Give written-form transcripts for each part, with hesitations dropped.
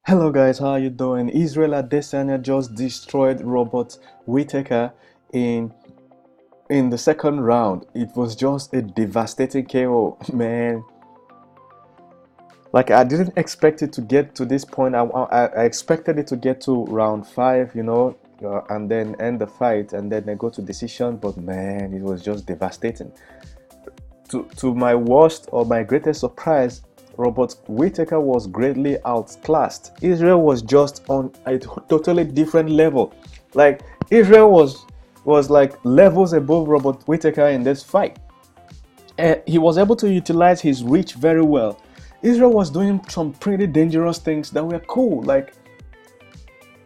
Hello guys, how are you doing? Israel Adesanya just destroyed Robert Whittaker in the second round. It was just a devastating KO, man. Like I didn't expect it to get to this point. I expected it to get to round five, and then end the fight, and then they go to decision. But man, it was just devastating. To my worst or my greatest surprise, Robert Whittaker was greatly outclassed. Israel was just on a totally different level. Like Israel was like levels above Robert Whittaker in this fight. And he was able to utilize his reach very well. Israel was doing some pretty dangerous things that were cool. Like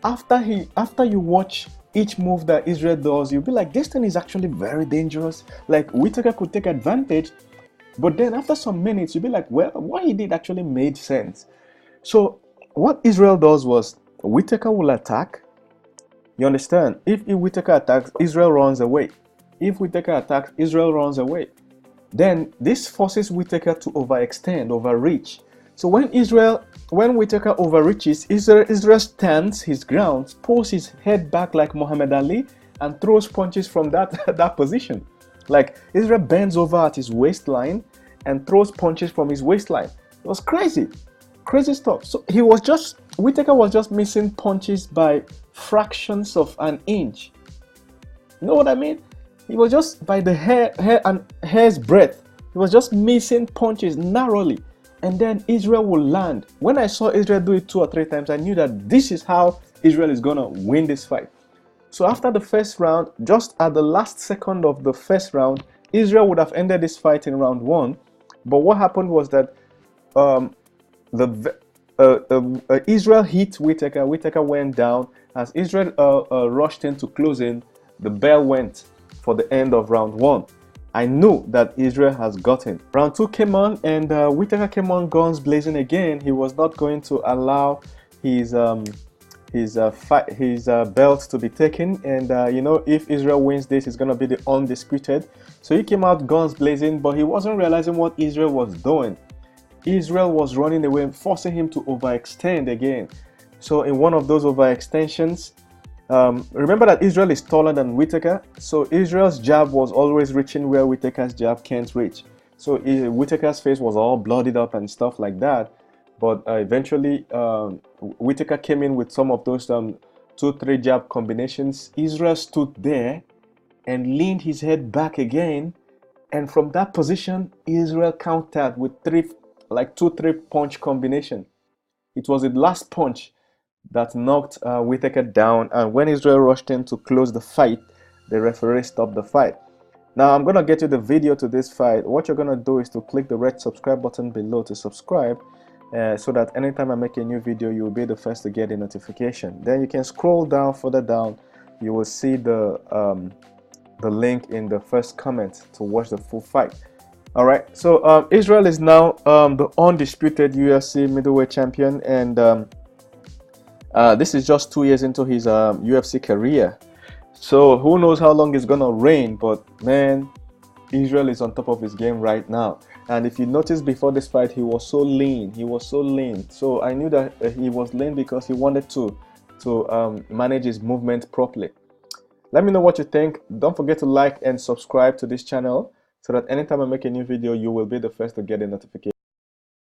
after you watch each move that Israel does, you'll be like, this thing is actually very dangerous. Like Whittaker could take advantage, but then after some minutes, you'll be like, well, what he did actually made sense. So what Israel does was Whittaker will attack. You understand? If Whittaker attacks, Israel runs away. If Whittaker attacks, Israel runs away. Then this forces Whittaker to overextend, overreach. So when Whittaker overreaches, Israel stands his ground, pulls his head back like Muhammad Ali, and throws punches from that position. Like Israel bends over at his waistline and throws punches from his waistline. It was crazy, crazy stuff. So Whittaker was just missing punches by fractions of an inch. You know what I mean? He was just by the hair's breadth. He was just missing punches narrowly. And then Israel will land. When I saw Israel do it 2 or 3 times, I knew that this is how Israel is gonna win this fight. So after the first round, just at the last second of the first round, Israel would have ended this fight in round one. But what happened was that Israel hit Whittaker. Whittaker went down. As Israel rushed in to close in, the bell went for the end of round one. I knew that Israel has gotten. Round two came on, and Whittaker came on guns blazing again. He was not going to allow his belt to be taken, and if Israel wins this, it's gonna be the undisputed. So he came out guns blazing, but he wasn't realizing what Israel was doing. Israel was running away, forcing him to overextend again. So in one of those overextensions, remember that Israel is taller than Whittaker, so Israel's jab was always reaching where Whittaker's jab can't reach. So Whittaker's face was all bloodied up and stuff like that. But eventually, Whittaker came in with some of those 2-3 jab combinations. Israel stood there and leaned his head back again, and from that position, Israel countered with 2-3 punch combination. It was the last punch that knocked Whittaker down, and when Israel rushed in to close the fight, the referee stopped the fight. Now I'm gonna get you the video to this fight. What you're gonna do is to click the red subscribe button below to subscribe, so that anytime I make a new video, you will be the first to get a notification. Then you can scroll down, further down, you will see the link in the first comment to watch the full fight. All right, so Israel is now the undisputed UFC middleweight champion, and this is just 2 years into his UFC career. So who knows how long he's gonna reign, but man, Israel is on top of his game right now. And if you notice, before this fight, he was so lean. So I knew that he was lean because he wanted to manage his movement properly. Let me know what you think. Don't forget to like and subscribe to this channel so that anytime I make a new video, you will be the first to get a notification.